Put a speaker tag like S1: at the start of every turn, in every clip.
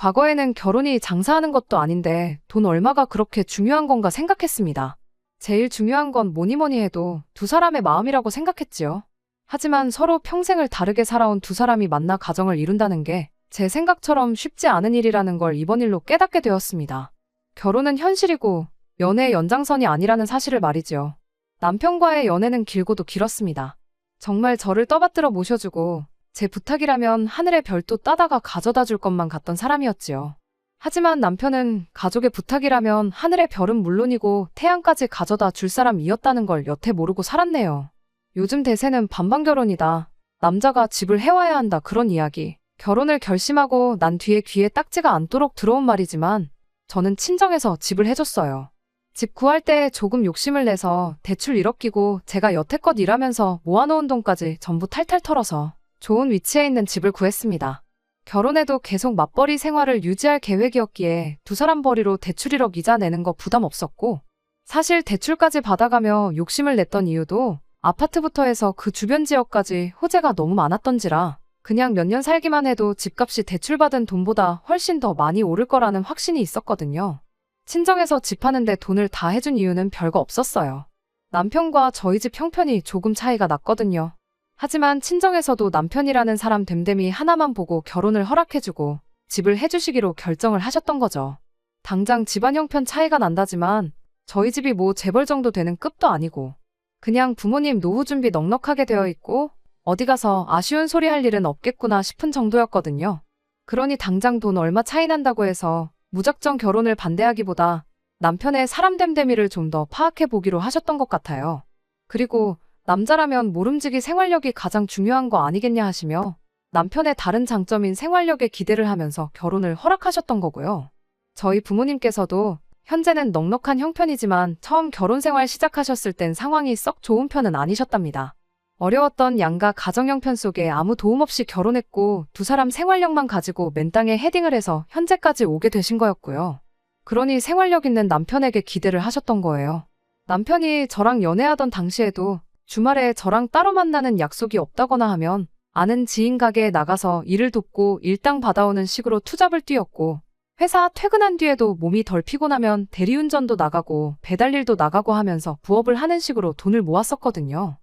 S1: 과거에는 결혼이 장사하는 것도 아닌데 돈 얼마가 그렇게 중요한 건가 생각했습니다. 제일 중요한 건 뭐니 뭐니 해도 두 사람의 마음이라고 생각했지요. 하지만 서로 평생을 다르게 살아온 두 사람이 만나 가정을 이룬다는 게 제 생각처럼 쉽지 않은 일이라는 걸 이번 일로 깨닫게 되었습니다. 결혼은 현실이고 연애의 연장선이 아니라는 사실을 말이지요. 남편과의 연애는 길고도 길었습니다. 정말 저를 떠받들어 모셔주고 제 부탁이라면 하늘의 별도 따다가 가져다 줄 것만 같던 사람이었지요. 하지만 남편은 가족의 부탁이라면 하늘의 별은 물론이고 태양까지 가져다 줄 사람이었다는 걸 여태 모르고 살았네요. 요즘 대세는 반반 결혼이다. 남자가 집을 해와야 한다 그런 이야기. 결혼을 결심하고 난 뒤에 귀에 딱지가 않도록 들어온 말이지만 저는 친정에서 집을 해줬어요. 집 구할 때 조금 욕심을 내서 대출 1억 끼고 제가 여태껏 일하면서 모아놓은 돈까지 전부 탈탈 털어서 좋은 위치에 있는 집을 구했습니다. 결혼해도 계속 맞벌이 생활을 유지할 계획이었기에 두 사람 벌이로 대출 1억 이자 내는 거 부담 없었고 사실 대출까지 받아가며 욕심을 냈던 이유도 아파트부터 해서 그 주변 지역까지 호재가 너무 많았던지라 그냥 몇 년 살기만 해도 집값이 대출받은 돈보다 훨씬 더 많이 오를 거라는 확신이 있었거든요. 친정에서 집 하는데 돈을 다 해준 이유는 별거 없었어요. 남편과 저희 집 형편이 조금 차이가 났거든요. 하지만 친정에서도 남편이라는 사람 됨됨이 하나만 보고 결혼을 허락해주고 집을 해주시기로 결정을 하셨던 거죠. 당장 집안 형편 차이가 난다지만 저희 집이 뭐 재벌 정도 되는 급도 아니고 그냥 부모님 노후 준비 넉넉하게 되어 있고 어디 가서 아쉬운 소리 할 일은 없겠구나 싶은 정도였거든요. 그러니 당장 돈 얼마 차이 난다고 해서 무작정 결혼을 반대하기보다 남편의 사람 됨됨이를 좀 더 파악해 보기로 하셨던 것 같아요. 그리고 남자라면 모름지기 생활력이 가장 중요한 거 아니겠냐 하시며 남편의 다른 장점인 생활력에 기대를 하면서 결혼을 허락하셨던 거고요. 저희 부모님께서도 현재는 넉넉한 형편이지만 처음 결혼 생활 시작하셨을 땐 상황이 썩 좋은 편은 아니셨답니다. 어려웠던 양가 가정 형편 속에 아무 도움 없이 결혼했고 두 사람 생활력만 가지고 맨 땅에 헤딩을 해서 현재까지 오게 되신 거였고요. 그러니 생활력 있는 남편에게 기대를 하셨던 거예요. 남편이 저랑 연애하던 당시에도 주말에 저랑 따로 만나는 약속이 없다거나 하면 아는 지인 가게에 나가서 일을 돕고 일당 받아오는 식으로 투잡을 뛰었고 회사 퇴근한 뒤에도 몸이 덜 피곤하면 대리운전도 나가고 배달일도 나가고 하면서 부업을 하는 식으로 돈을 모았었거든요.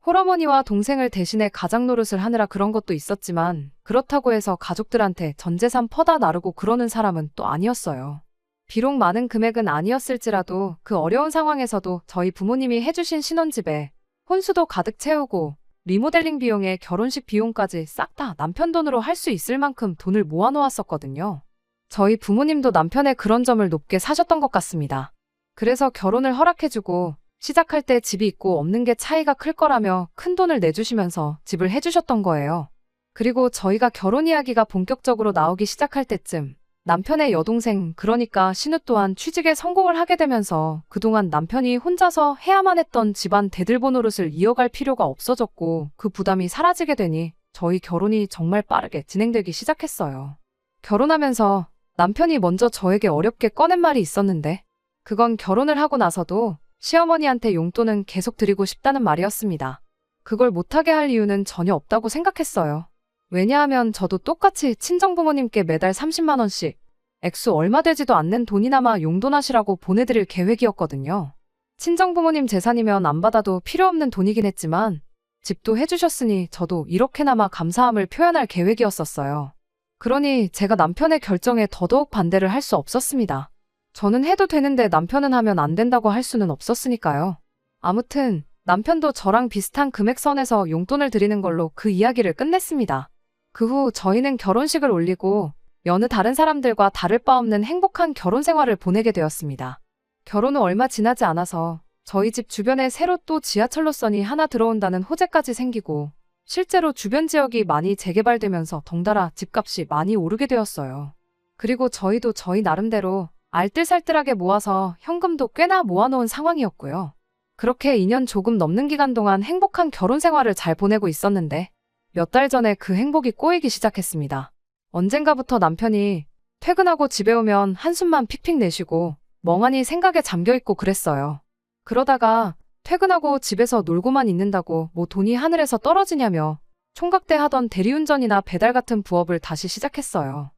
S1: 홀어머니와 동생을 대신해 가장 노릇을 하느라 그런 것도 있었지만 그렇다고 해서 가족들한테 전 재산 퍼다 나르고 그러는 사람은 또 아니었어요. 비록 많은 금액은 아니었을지라도 그 어려운 상황에서도 저희 부모님이 해주신 신혼집에 혼수도 가득 채우고 리모델링 비용에 결혼식 비용까지 싹 다 남편 돈으로 할 수 있을 만큼 돈을 모아놓았었거든요. 저희 부모님도 남편의 그런 점을 높게 사셨던 것 같습니다. 그래서 결혼을 허락해주고 시작할 때 집이 있고 없는 게 차이가 클 거라며 큰 돈을 내주시면서 집을 해주셨던 거예요. 그리고 저희가 결혼 이야기가 본격적으로 나오기 시작할 때쯤 남편의 여동생 그러니까 신우 또한 취직에 성공을 하게 되면서 그동안 남편이 혼자서 해야만 했던 집안 대들보 노릇을 이어갈 필요가 없어졌고 그 부담이 사라지게 되니 저희 결혼이 정말 빠르게 진행되기 시작했어요. 결혼하면서 남편이 먼저 저에게 어렵게 꺼낸 말이 있었는데 그건 결혼을 하고 나서도 시어머니한테 용돈은 계속 드리고 싶다는 말이었습니다. 그걸 못하게 할 이유는 전혀 없다고 생각했어요. 왜냐하면 저도 똑같이 친정부모님께 매달 30만 원씩 액수 얼마 되지도 않는 돈이나마 용돈하시라고 보내드릴 계획이었거든요. 친정부모님 재산이면 안 받아도 필요 없는 돈이긴 했지만 집도 해주셨으니 저도 이렇게나마 감사함을 표현할 계획이었었어요. 그러니 제가 남편의 결정에 더더욱 반대를 할 수 없었습니다. 저는 해도 되는데 남편은 하면 안 된다고 할 수는 없었으니까요. 아무튼 남편도 저랑 비슷한 금액선에서 용돈을 드리는 걸로 그 이야기를 끝냈습니다. 그 후 저희는 결혼식을 올리고 여느 다른 사람들과 다를 바 없는 행복한 결혼 생활을 보내게 되었습니다. 결혼 후 얼마 지나지 않아서 저희 집 주변에 새로 또 지하철 노선이 하나 들어온다는 호재까지 생기고 실제로 주변 지역이 많이 재개발되면서 덩달아 집값이 많이 오르게 되었어요. 그리고 저희도 저희 나름대로 알뜰살뜰하게 모아서 현금도 꽤나 모아놓은 상황이었고요. 그렇게 2년 조금 넘는 기간 동안 행복한 결혼 생활을 잘 보내고 있었는데 몇 달 전에 그 행복이 꼬이기 시작했습니다. 언젠가부터 남편이 퇴근하고 집에 오면 한숨만 픽픽 내쉬고 멍하니 생각에 잠겨있고 그랬어요. 그러다가 퇴근하고 집에서 놀고만 있는다고 뭐 돈이 하늘에서 떨어지냐며 총각 때 하던 대리운전이나 배달 같은 부업을 다시 시작했어요.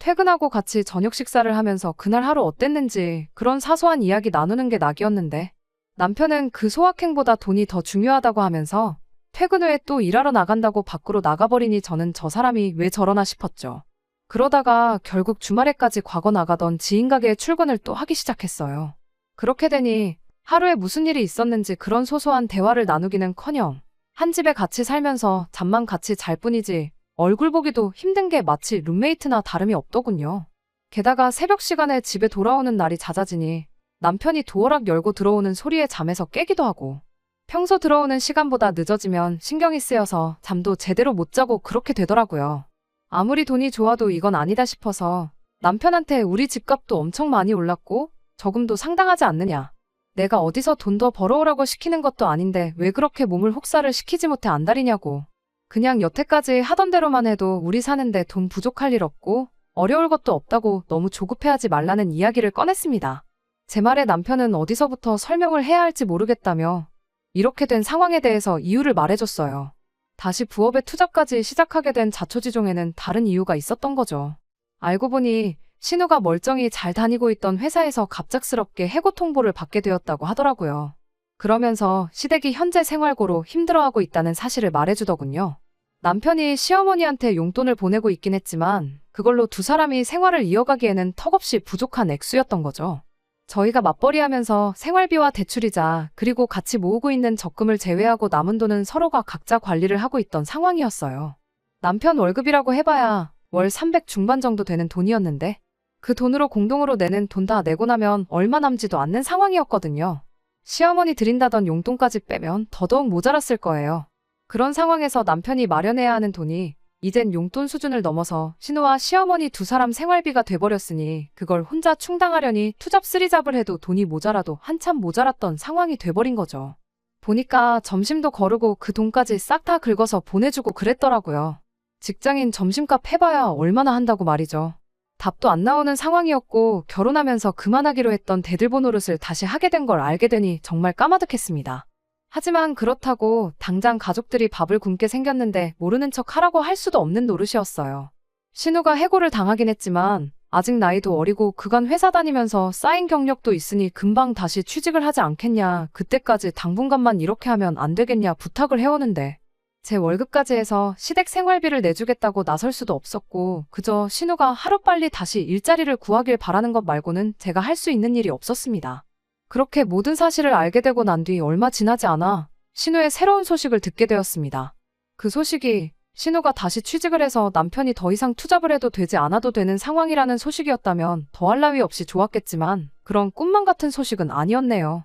S1: 퇴근하고 같이 저녁 식사를 하면서 그날 하루 어땠는지 그런 사소한 이야기 나누는 게 낙이었는데 남편은 그 소확행보다 돈이 더 중요하다고 하면서 퇴근 후에 또 일하러 나간다고 밖으로 나가버리니 저는 저 사람이 왜 저러나 싶었죠. 그러다가 결국 주말에까지 과거 나가던 지인 가게에 출근을 또 하기 시작했어요. 그렇게 되니 하루에 무슨 일이 있었는지 그런 소소한 대화를 나누기는커녕 한 집에 같이 살면서 잠만 같이 잘 뿐이지 얼굴 보기도 힘든 게 마치 룸메이트나 다름이 없더군요. 게다가 새벽 시간에 집에 돌아오는 날이 잦아지니 남편이 도어락 열고 들어오는 소리에 잠에서 깨기도 하고 평소 들어오는 시간보다 늦어지면 신경이 쓰여서 잠도 제대로 못 자고 그렇게 되더라고요. 아무리 돈이 좋아도 이건 아니다 싶어서 남편한테 우리 집값도 엄청 많이 올랐고 저금도 상당하지 않느냐. 내가 어디서 돈 더 벌어오라고 시키는 것도 아닌데 왜 그렇게 몸을 혹사를 시키지 못해 안달이냐고. 그냥 여태까지 하던 대로만 해도 우리 사는데 돈 부족할 일 없고 어려울 것도 없다고 너무 조급해하지 말라는 이야기를 꺼냈습니다. 제 말에 남편은 어디서부터 설명을 해야 할지 모르겠다며 이렇게 된 상황에 대해서 이유를 말해줬어요. 다시 부업에 투자까지 시작하게 된 자초지종에는 다른 이유가 있었던 거죠. 알고 보니 신우가 멀쩡히 잘 다니고 있던 회사에서 갑작스럽게 해고 통보를 받게 되었다고 하더라고요. 그러면서 시댁이 현재 생활고로 힘들어하고 있다는 사실을 말해주더군요. 남편이 시어머니한테 용돈을 보내고 있긴 했지만 그걸로 두 사람이 생활을 이어가기에는 턱없이 부족한 액수였던 거죠. 저희가 맞벌이하면서 생활비와 대출이자 그리고 같이 모으고 있는 적금을 제외하고 남은 돈은 서로가 각자 관리를 하고 있던 상황이었어요. 남편 월급이라고 해봐야 월 300 중반 정도 되는 돈이었는데 그 돈으로 공동으로 내는 돈 다 내고 나면 얼마 남지도 않는 상황이었거든요. 시어머니 드린다던 용돈까지 빼면 더더욱 모자랐을 거예요. 그런 상황에서 남편이 마련해야 하는 돈이 이젠 용돈 수준을 넘어서 신우와 시어머니 두 사람 생활비가 돼버렸으니 그걸 혼자 충당하려니 투잡 쓰리잡을 해도 돈이 모자라도 한참 모자랐던 상황이 돼버린 거죠. 보니까 점심도 거르고 그 돈까지 싹 다 긁어서 보내주고 그랬더라고요. 직장인 점심값 해봐야 얼마나 한다고 말이죠. 답도 안 나오는 상황이었고 결혼하면서 그만하기로 했던 대들보 노릇을 다시 하게 된 걸 알게 되니 정말 까마득했습니다. 하지만 그렇다고 당장 가족들이 밥을 굶게 생겼는데 모르는 척 하라고 할 수도 없는 노릇이었어요. 신우가 해고를 당하긴 했지만 아직 나이도 어리고 그간 회사 다니면서 쌓인 경력도 있으니 금방 다시 취직을 하지 않겠냐, 그때까지 당분간만 이렇게 하면 안 되겠냐 부탁을 해오는데 제 월급까지 해서 시댁 생활비를 내주겠다고 나설 수도 없었고 그저 신우가 하루빨리 다시 일자리를 구하길 바라는 것 말고는 제가 할 수 있는 일이 없었습니다. 그렇게 모든 사실을 알게 되고 난 뒤 얼마 지나지 않아 신우의 새로운 소식을 듣게 되었습니다. 그 소식이 신우가 다시 취직을 해서 남편이 더 이상 투잡을 해도 되지 않아도 되는 상황이라는 소식이었다면 더할 나위 없이 좋았겠지만 그런 꿈만 같은 소식은 아니었네요.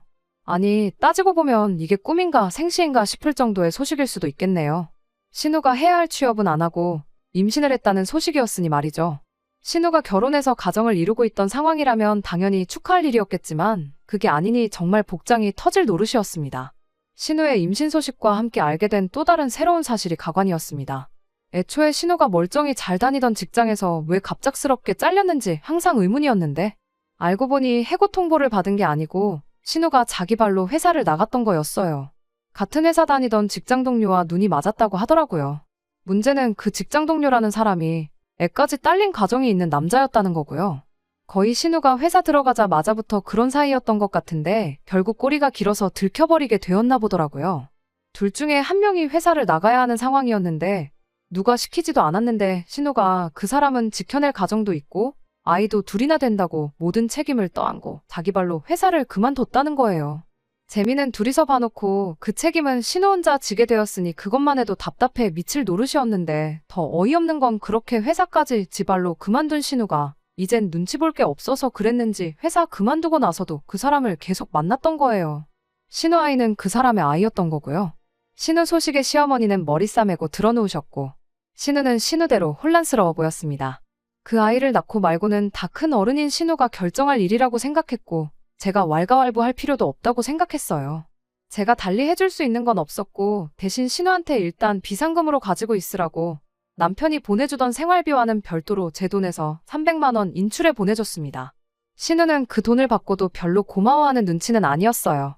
S1: 아니, 따지고 보면 이게 꿈인가 생시인가 싶을 정도의 소식일 수도 있겠네요. 신우가 해야 할 취업은 안 하고 임신을 했다는 소식이었으니 말이죠. 신우가 결혼해서 가정을 이루고 있던 상황이라면 당연히 축하할 일이었겠지만 그게 아니니 정말 복장이 터질 노릇이었습니다. 신우의 임신 소식과 함께 알게 된 또 다른 새로운 사실이 가관이었습니다. 애초에 신우가 멀쩡히 잘 다니던 직장에서 왜 갑작스럽게 잘렸는지 항상 의문이었는데 알고 보니 해고 통보를 받은 게 아니고 신우가 자기 발로 회사를 나갔던 거였어요. 같은 회사 다니던 직장 동료와 눈이 맞았다고 하더라고요. 문제는 그 직장 동료라는 사람이 애까지 딸린 가정이 있는 남자였다는 거고요. 거의 신우가 회사 들어가자마자부터 그런 사이였던 것 같은데 결국 꼬리가 길어서 들켜버리게 되었나 보더라고요. 둘 중에 한 명이 회사를 나가야 하는 상황이었는데 누가 시키지도 않았는데 신우가 그 사람은 지켜낼 가정도 있고 아이도 둘이나 된다고 모든 책임을 떠안고 자기 발로 회사를 그만뒀다는 거예요. 재미는 둘이서 봐놓고 그 책임은 신우 혼자 지게 되었으니 그것만 해도 답답해 미칠 노릇이었는데 더 어이없는 건 그렇게 회사까지 지 발로 그만둔 신우가 이젠 눈치 볼 게 없어서 그랬는지 회사 그만두고 나서도 그 사람을 계속 만났던 거예요. 신우 아이는 그 사람의 아이였던 거고요. 신우 소식에 시어머니는 머리 싸매고 드러누우셨고 신우는 신우대로 혼란스러워 보였습니다. 그 아이를 낳고 말고는 다 큰 어른인 신우가 결정할 일이라고 생각했고 제가 왈가왈부할 필요도 없다고 생각했어요. 제가 달리 해줄 수 있는 건 없었고 대신 신우한테 일단 비상금으로 가지고 있으라고 남편이 보내주던 생활비와는 별도로 제 돈에서 300만 원 인출해 보내줬습니다. 신우는 그 돈을 받고도 별로 고마워하는 눈치는 아니었어요.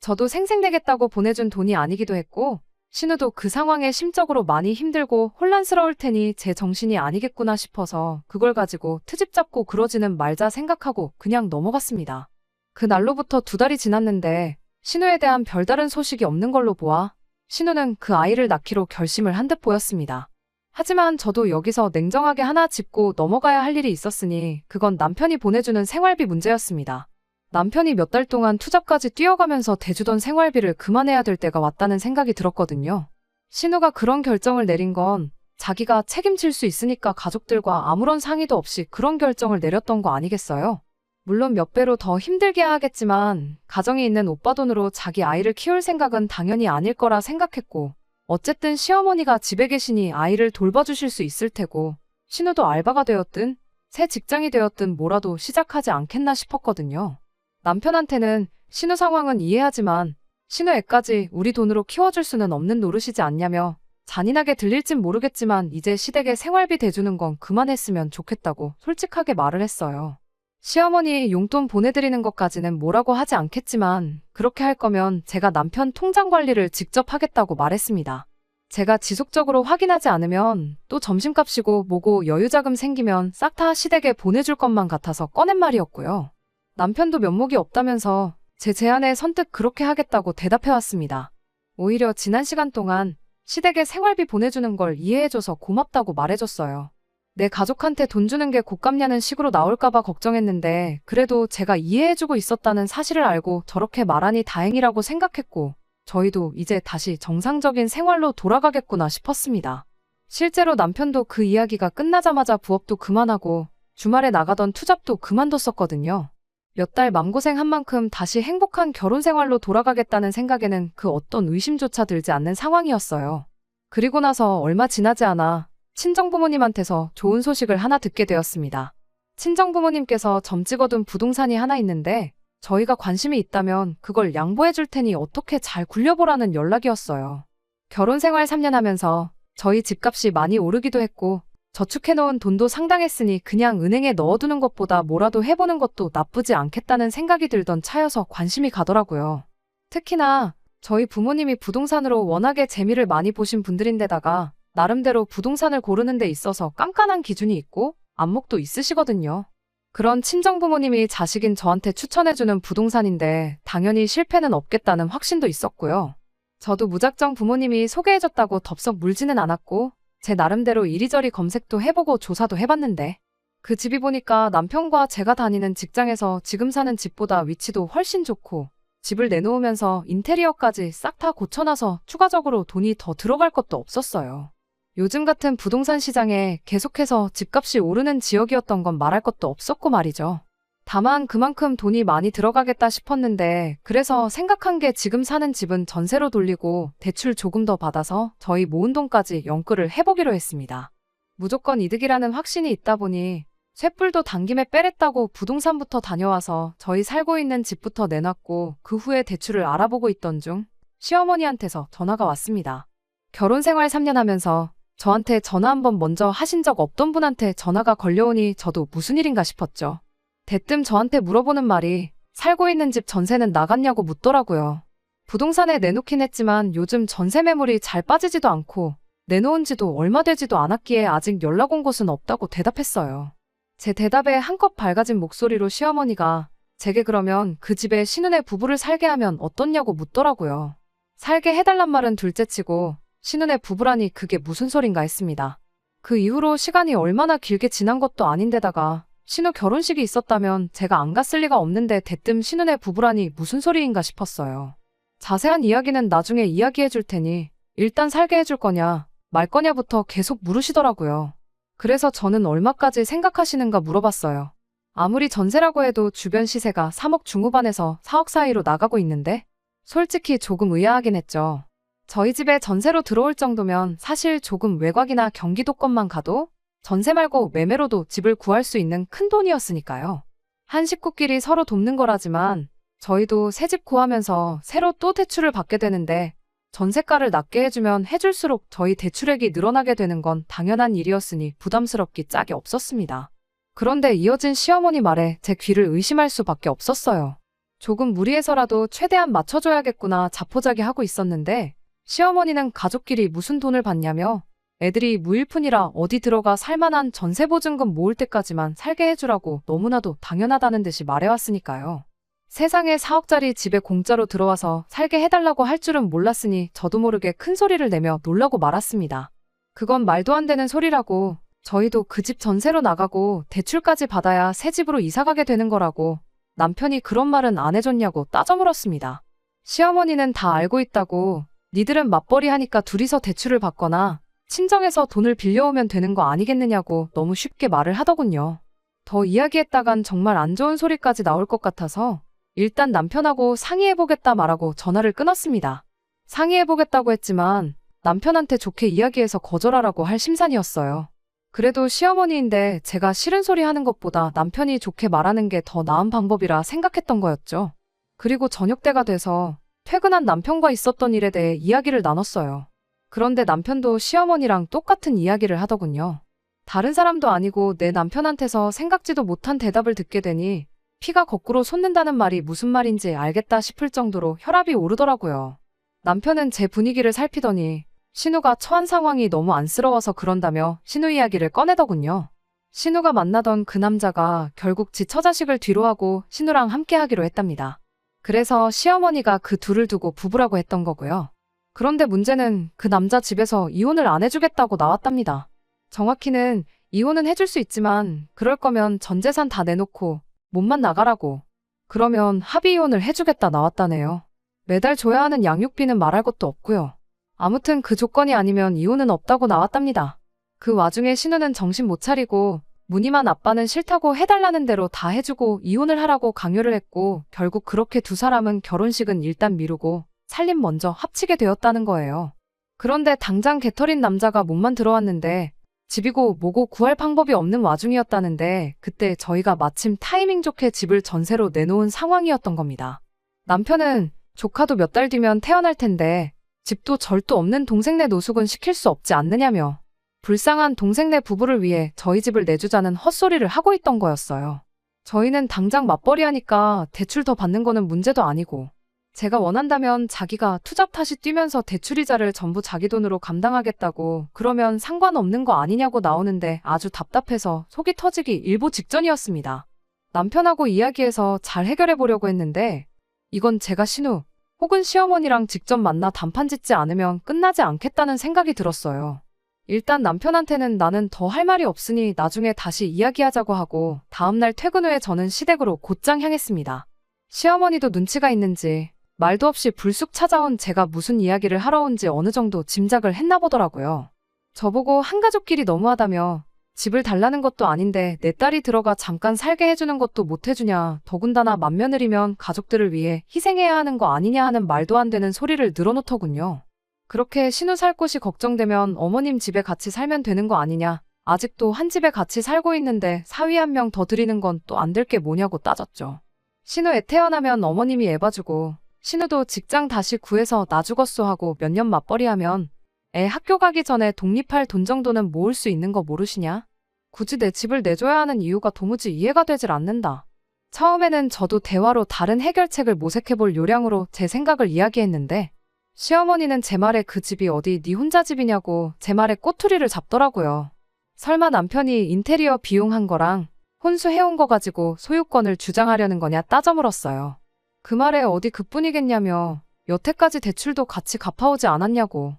S1: 저도 생색내겠다고 보내준 돈이 아니기도 했고 신우도 그 상황에 심적으로 많이 힘들고 혼란스러울 테니 제 정신이 아니겠구나 싶어서 그걸 가지고 트집 잡고 그러지는 말자 생각하고 그냥 넘어갔습니다. 그 날로부터 2달이 지났는데 신우에 대한 별다른 소식이 없는 걸로 보아 신우는 그 아이를 낳기로 결심을 한 듯 보였습니다. 하지만 저도 여기서 냉정하게 하나 짚고 넘어가야 할 일이 있었으니 그건 남편이 보내주는 생활비 문제였습니다. 남편이 몇 달 동안 투잡까지 뛰어가면서 대주던 생활비를 그만해야 될 때가 왔다는 생각이 들었거든요. 신우가 그런 결정을 내린 건 자기가 책임질 수 있으니까 가족들과 아무런 상의도 없이 그런 결정을 내렸던 거 아니겠어요? 물론 몇 배로 더 힘들게 하겠지만 가정이 있는 오빠 돈으로 자기 아이를 키울 생각은 당연히 아닐 거라 생각했고 어쨌든 시어머니가 집에 계시니 아이를 돌봐주실 수 있을 테고 신우도 알바가 되었든 새 직장이 되었든 뭐라도 시작하지 않겠나 싶었거든요. 남편한테는 신우 상황은 이해하지만 신우 애까지 우리 돈으로 키워줄 수는 없는 노릇이지 않냐며 잔인하게 들릴진 모르겠지만 이제 시댁에 생활비 대주는 건 그만했으면 좋겠다고 솔직하게 말을 했어요. 시어머니 용돈 보내드리는 것까지는 뭐라고 하지 않겠지만 그렇게 할 거면 제가 남편 통장 관리를 직접 하겠다고 말했습니다. 제가 지속적으로 확인하지 않으면 또 점심값이고 뭐고 여유자금 생기면 싹 다 시댁에 보내줄 것만 같아서 꺼낸 말이었고요. 남편도 면목이 없다면서 제 제안에 선뜻 그렇게 하겠다고 대답해왔습니다. 오히려 지난 시간 동안 시댁에 생활비 보내주는 걸 이해해줘서 고맙다고 말해줬어요. 내 가족한테 돈 주는 게 곶감냐는 식으로 나올까봐 걱정했는데 그래도 제가 이해해주고 있었다는 사실을 알고 저렇게 말하니 다행이라고 생각했고 저희도 이제 다시 정상적인 생활로 돌아가겠구나 싶었습니다. 실제로 남편도 그 이야기가 끝나자마자 부업도 그만하고 주말에 나가던 투잡도 그만뒀었거든요. 몇 달 맘고생한 만큼 다시 행복한 결혼 생활로 돌아가겠다는 생각에는 그 어떤 의심조차 들지 않는 상황이었어요. 그리고 나서 얼마 지나지 않아 친정부모님한테서 좋은 소식을 하나 듣게 되었습니다. 친정부모님께서 점 찍어둔 부동산이 하나 있는데 저희가 관심이 있다면 그걸 양보해 줄 테니 어떻게 잘 굴려보라는 연락이었어요. 결혼 생활 3년 하면서 저희 집값이 많이 오르기도 했고 저축해놓은 돈도 상당했으니 그냥 은행에 넣어두는 것보다 뭐라도 해보는 것도 나쁘지 않겠다는 생각이 들던 차여서 관심이 가더라고요. 특히나 저희 부모님이 부동산으로 워낙에 재미를 많이 보신 분들인데다가 나름대로 부동산을 고르는 데 있어서 깐깐한 기준이 있고 안목도 있으시거든요. 그런 친정부모님이 자식인 저한테 추천해주는 부동산인데 당연히 실패는 없겠다는 확신도 있었고요. 저도 무작정 부모님이 소개해줬다고 덥석 물지는 않았고 제 나름대로 이리저리 검색도 해보고 조사도 해봤는데 그 집이 보니까 남편과 제가 다니는 직장에서 지금 사는 집보다 위치도 훨씬 좋고 집을 내놓으면서 인테리어까지 싹 다 고쳐놔서 추가적으로 돈이 더 들어갈 것도 없었어요. 요즘 같은 부동산 시장에 계속해서 집값이 오르는 지역이었던 건 말할 것도 없었고 말이죠. 다만 그만큼 돈이 많이 들어가겠다 싶었는데 그래서 생각한 게 지금 사는 집은 전세로 돌리고 대출 조금 더 받아서 저희 모은 돈까지 연끌을 해보기로 했습니다. 무조건 이득이라는 확신이 있다 보니 쇳불도 당김에 빼랬다고 부동산부터 다녀와서 저희 살고 있는 집부터 내놨고 그 후에 대출을 알아보고 있던 중 시어머니한테서 전화가 왔습니다. 결혼 생활 3년 하면서 저한테 전화 한번 먼저 하신 적 없던 분한테 전화가 걸려오니 저도 무슨 일인가 싶었죠. 대뜸 저한테 물어보는 말이 살고 있는 집 전세는 나갔냐고 묻더라고요. 부동산에 내놓긴 했지만 요즘 전세 매물이 잘 빠지지도 않고 내놓은 지도 얼마 되지도 않았기에 아직 연락 온 곳은 없다고 대답했어요. 제 대답에 한껏 밝아진 목소리로 시어머니가 제게 그러면 그 집에 신혼의 부부를 살게 하면 어떻냐고 묻더라고요. 살게 해달란 말은 둘째치고 신혼의 부부라니 그게 무슨 소린가 했습니다. 그 이후로 시간이 얼마나 길게 지난 것도 아닌데다가 신우 결혼식이 있었다면 제가 안 갔을 리가 없는데 대뜸 신혼의 부부라니 무슨 소리인가 싶었어요. 자세한 이야기는 나중에 이야기해 줄 테니 일단 살게 해줄 거냐 말 거냐부터 계속 물으시더라고요. 그래서 저는 얼마까지 생각하시는가 물어봤어요. 아무리 전세라고 해도 주변 시세가 3억 중후반에서 4억 사이로 나가고 있는데 솔직히 조금 의아하긴 했죠. 저희 집에 전세로 들어올 정도면 사실 조금 외곽이나 경기도권만 가도 전세 말고 매매로도 집을 구할 수 있는 큰 돈이었으니까요. 한 식구끼리 서로 돕는 거라지만 저희도 새 집 구하면서 새로 또 대출을 받게 되는데 전세가를 낮게 해주면 해줄수록 저희 대출액이 늘어나게 되는 건 당연한 일이었으니 부담스럽기 짝이 없었습니다. 그런데 이어진 시어머니 말에 제 귀를 의심할 수밖에 없었어요. 조금 무리해서라도 최대한 맞춰줘야겠구나 자포자기하고 있었는데 시어머니는 가족끼리 무슨 돈을 받냐며 애들이 무일푼이라 어디 들어가 살만한 전세보증금 모을 때까지만 살게 해주라고 너무나도 당연하다는 듯이 말해왔으니까요. 세상에 4억짜리 집에 공짜로 들어와서 살게 해달라고 할 줄은 몰랐으니 저도 모르게 큰 소리를 내며 놀라고 말았습니다. 그건 말도 안 되는 소리라고, 저희도 그 집 전세로 나가고 대출까지 받아야 새 집으로 이사가게 되는 거라고 남편이 그런 말은 안 해줬냐고 따져 물었습니다. 시어머니는 다 알고 있다고, 니들은 맞벌이 하니까 둘이서 대출을 받거나 친정에서 돈을 빌려오면 되는 거 아니겠느냐고 너무 쉽게 말을 하더군요. 더 이야기했다간 정말 안 좋은 소리까지 나올 것 같아서 일단 남편하고 상의해보겠다 말하고 전화를 끊었습니다. 상의해보겠다고 했지만 남편한테 좋게 이야기해서 거절하라고 할 심산이었어요. 그래도 시어머니인데 제가 싫은 소리 하는 것보다 남편이 좋게 말하는 게 더 나은 방법이라 생각했던 거였죠. 그리고 저녁 때가 돼서 퇴근한 남편과 있었던 일에 대해 이야기를 나눴어요. 그런데 남편도 시어머니랑 똑같은 이야기를 하더군요. 다른 사람도 아니고 내 남편한테서 생각지도 못한 대답을 듣게 되니 피가 거꾸로 솟는다는 말이 무슨 말인지 알겠다 싶을 정도로 혈압이 오르더라고요. 남편은 제 분위기를 살피더니 신우가 처한 상황이 너무 안쓰러워서 그런다며 신우 이야기를 꺼내더군요. 신우가 만나던 그 남자가 결국 지 처자식을 뒤로하고 신우랑 함께 하기로 했답니다. 그래서 시어머니가 그 둘을 두고 부부라고 했던 거고요. 그런데 문제는 그 남자 집에서 이혼을 안 해주겠다고 나왔답니다. 정확히는 이혼은 해줄 수 있지만 그럴 거면 전 재산 다 내놓고 몸만 나가라고. 그러면 합의 이혼을 해주겠다 나왔다네요. 매달 줘야 하는 양육비는 말할 것도 없고요. 아무튼 그 조건이 아니면 이혼은 없다고 나왔답니다. 그 와중에 신우는 정신 못 차리고 무늬만 아빠는 싫다고 해달라는 대로 다 해주고 이혼을 하라고 강요를 했고 결국 그렇게 두 사람은 결혼식은 일단 미루고 살림 먼저 합치게 되었다는 거예요. 그런데 당장 개털인 남자가 몸만 들어왔는데 집이고 뭐고 구할 방법이 없는 와중이었다는데 그때 저희가 마침 타이밍 좋게 집을 전세로 내놓은 상황이었던 겁니다. 남편은 조카도 몇 달 뒤면 태어날 텐데 집도 절도 없는 동생네 노숙은 시킬 수 없지 않느냐며 불쌍한 동생네 부부를 위해 저희 집을 내주자는 헛소리를 하고 있던 거였어요. 저희는 당장 맞벌이 하니까 대출 더 받는 거는 문제도 아니고 제가 원한다면 자기가 투잡 다시 뛰면서 대출이자를 전부 자기 돈으로 감당하겠다고 그러면 상관없는 거 아니냐고 나오는데 아주 답답해서 속이 터지기 일보 직전이었습니다. 남편하고 이야기해서 잘 해결해 보려고 했는데 이건 제가 신우 혹은 시어머니랑 직접 만나 단판 짓지 않으면 끝나지 않겠다는 생각이 들었어요. 일단 남편한테는 나는 더 할 말이 없으니 나중에 다시 이야기하자고 하고 다음날 퇴근 후에 저는 시댁으로 곧장 향했습니다. 시어머니도 눈치가 있는지 말도 없이 불쑥 찾아온 제가 무슨 이야기를 하러 온지 어느 정도 짐작을 했나 보더라고요. 저보고 한가족끼리 너무하다며 집을 달라는 것도 아닌데 내 딸이 들어가 잠깐 살게 해주는 것도 못 해주냐, 더군다나 맏며느리면 가족들을 위해 희생해야 하는 거 아니냐 하는 말도 안 되는 소리를 늘어놓더군요. 그렇게 신우 살 곳이 걱정되면 어머님 집에 같이 살면 되는 거 아니냐, 아직도 한 집에 같이 살고 있는데 사위 한 명 더 드리는 건 또 안 될 게 뭐냐고 따졌죠. 신우 애 태어나면 어머님이 애 봐주고 신우도 직장 다시 구해서 나 죽었소 하고 몇 년 맞벌이 하면 애 학교 가기 전에 독립할 돈 정도는 모을 수 있는 거 모르시냐? 굳이 내 집을 내줘야 하는 이유가 도무지 이해가 되질 않는다. 처음에는 저도 대화로 다른 해결책을 모색해볼 요량으로 제 생각을 이야기했는데 시어머니는 제 말에 그 집이 어디 네 혼자 집이냐고 제 말에 꼬투리를 잡더라고요. 설마 남편이 인테리어 비용한 거랑 혼수해온 거 가지고 소유권을 주장하려는 거냐 따져 물었어요. 그 말에 어디 그뿐이겠냐며 여태까지 대출도 같이 갚아오지 않았냐고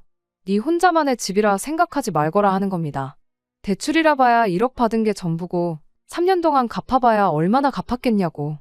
S1: 네 혼자만의 집이라 생각하지 말거라 하는 겁니다. 대출이라 봐야 1억 받은 게 전부고 3년 동안 갚아봐야 얼마나 갚았겠냐고.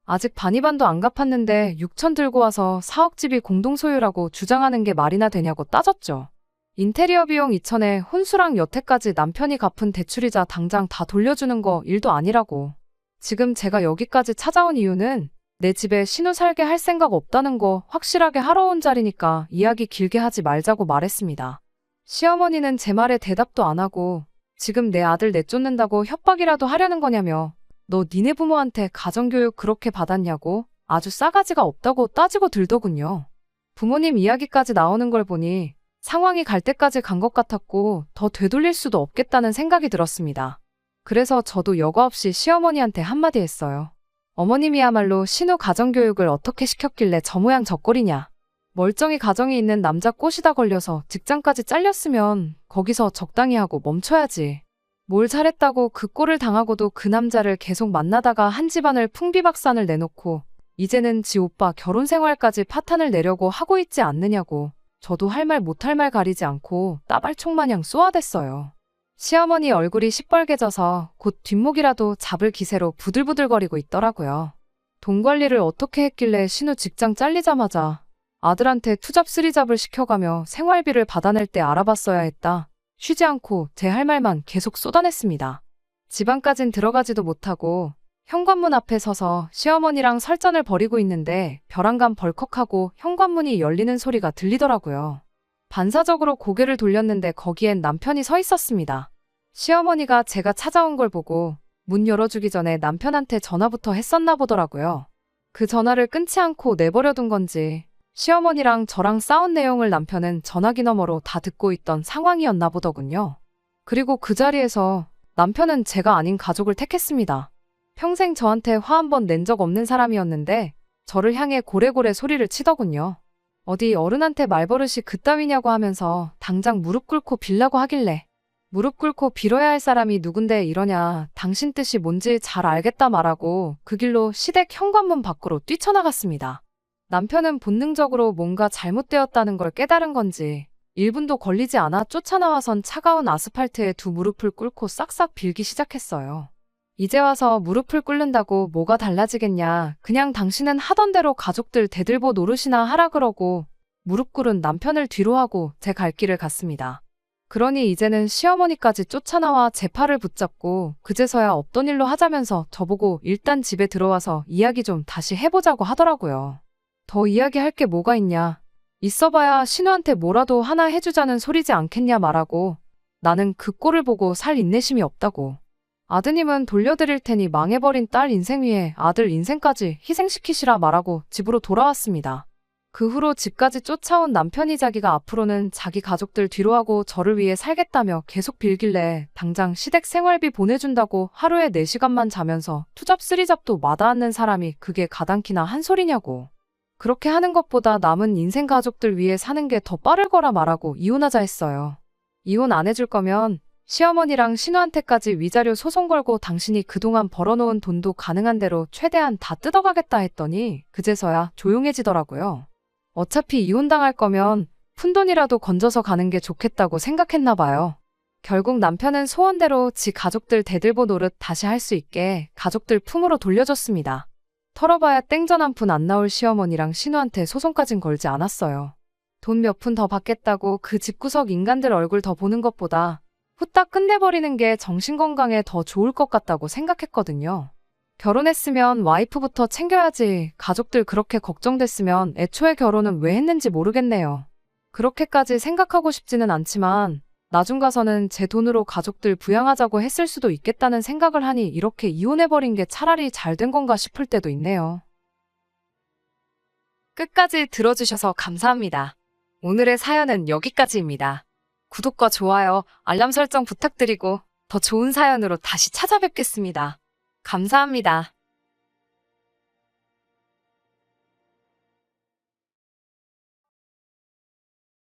S1: 아직 반이반도 안 갚았는데 6천 들고 와서 4억 집이 공동소유라고 주장하는 게 말이나 되냐고 따졌죠. 인테리어 비용 2천에 혼수랑 여태까지 남편이 갚은 대출이자 당장 다 돌려주는 거 일도 아니라고. 지금 제가 여기까지 찾아온 이유는 내 집에 신우 살게 할 생각 없다는 거 확실하게 하러 온 자리니까 이야기 길게 하지 말자고 말했습니다. 시어머니는 제 말에 대답도 안 하고 지금 내 아들 내쫓는다고 협박이라도 하려는 거냐며 너 니네 부모한테 가정교육 그렇게 받았냐고 아주 싸가지가 없다고 따지고 들더군요. 부모님 이야기까지 나오는 걸 보니 상황이 갈 때까지 간 것 같았고 더 되돌릴 수도 없겠다는 생각이 들었습니다. 그래서 저도 여과 없이 시어머니한테 한마디 했어요. 어머님이야말로 신우 가정교육을 어떻게 시켰길래 저 모양 저 꼴이냐. 멀쩡히 가정이 있는 남자 꼬시다 걸려서 직장까지 잘렸으면 거기서 적당히 하고 멈춰야지. 뭘 잘했다고 그 꼴을 당하고도 그 남자를 계속 만나다가 한 집안을 풍비박산을 내놓고 이제는 지 오빠 결혼 생활까지 파탄을 내려고 하고 있지 않느냐고. 저도 할 말 못할 말 가리지 않고 따발총 마냥 쏘아댔어요. 시어머니 얼굴이 시뻘개져서 곧 뒷목이라도 잡을 기세로 부들부들거리고 있더라고요. 돈 관리를 어떻게 했길래 신우 직장 잘리자마자 아들한테 투잡 쓰리잡을 시켜가며 생활비를 받아낼 때 알아봤어야 했다. 쉬지 않고 제 할 말만 계속 쏟아냈습니다. 집안까진 들어가지도 못하고 현관문 앞에 서서 시어머니랑 설전을 벌이고 있는데 벼랑간 벌컥하고 현관문이 열리는 소리가 들리더라고요. 반사적으로 고개를 돌렸는데 거기엔 남편이 서 있었습니다. 시어머니가 제가 찾아온 걸 보고 문 열어주기 전에 남편한테 전화부터 했었나 보더라고요. 그 전화를 끊지 않고 내버려둔 건지 시어머니랑 저랑 싸운 내용을 남편은 전화기 너머로 다 듣고 있던 상황이었나 보더군요. 그리고 그 자리에서 남편은 제가 아닌 가족을 택했습니다. 평생 저한테 화 한 번 낸 적 없는 사람이었는데 저를 향해 고래고래 소리를 치더군요. 어디 어른한테 말버릇이 그따위냐고 하면서 당장 무릎 꿇고 빌라고 하길래 무릎 꿇고 빌어야 할 사람이 누군데 이러냐, 당신 뜻이 뭔지 잘 알겠다 말하고 그 길로 시댁 현관문 밖으로 뛰쳐나갔습니다. 남편은 본능적으로 뭔가 잘못되었다는 걸 깨달은 건지 1분도 걸리지 않아 쫓아나와선 차가운 아스팔트에 두 무릎을 꿇고 싹싹 빌기 시작했어요. 이제 와서 무릎을 꿇는다고 뭐가 달라지겠냐, 그냥 당신은 하던 대로 가족들 대들보 노릇이나 하라 그러고 무릎 꿇은 남편을 뒤로 하고 제 갈 길을 갔습니다. 그러니 이제는 시어머니까지 쫓아나와 제 팔을 붙잡고 그제서야 없던 일로 하자면서 저보고 일단 집에 들어와서 이야기 좀 다시 해보자고 하더라고요. 더 이야기할 게 뭐가 있냐. 있어봐야 신우한테 뭐라도 하나 해주자는 소리지 않겠냐 말하고 나는 그 꼴을 보고 살 인내심이 없다고. 아드님은 돌려드릴 테니 망해버린 딸 인생 위에 아들 인생까지 희생시키시라 말하고 집으로 돌아왔습니다. 그 후로 집까지 쫓아온 남편이 자기가 앞으로는 자기 가족들 뒤로 하고 저를 위해 살겠다며 계속 빌길래 당장 시댁 생활비 보내준다고 하루에 4시간만 자면서 투잡 쓰리잡도 마다않는 사람이 그게 가당키나 한 소리냐고. 그렇게 하는 것보다 남은 인생 가족들 위해 사는 게 더 빠를 거라 말하고 이혼하자 했어요. 이혼 안 해줄 거면 시어머니랑 신우한테까지 위자료 소송 걸고 당신이 그동안 벌어놓은 돈도 가능한 대로 최대한 다 뜯어가겠다 했더니 그제서야 조용해지더라고요. 어차피 이혼당할 거면 푼돈이라도 건져서 가는 게 좋겠다고 생각했나 봐요. 결국 남편은 소원대로 지 가족들 대들보 노릇 다시 할 수 있게 가족들 품으로 돌려줬습니다. 털어봐야 땡전 한 푼 안 나올 시어머니랑 신우한테 소송까진 걸지 않았어요. 돈 몇 푼 더 받겠다고 그 집구석 인간들 얼굴 더 보는 것보다 후딱 끝내버리는 게 정신건강에 더 좋을 것 같다고 생각했거든요. 결혼했으면 와이프부터 챙겨야지. 가족들 그렇게 걱정됐으면 애초에 결혼은 왜 했는지 모르겠네요. 그렇게까지 생각하고 싶지는 않지만 나중 가서는 제 돈으로 가족들 부양하자고 했을 수도 있겠다는 생각을 하니 이렇게 이혼해버린 게 차라리 잘 된 건가 싶을 때도 있네요. 끝까지 들어주셔서 감사합니다. 오늘의 사연은 여기까지입니다. 구독과 좋아요, 알람 설정 부탁드리고 더 좋은 사연으로 다시 찾아뵙겠습니다. 감사합니다.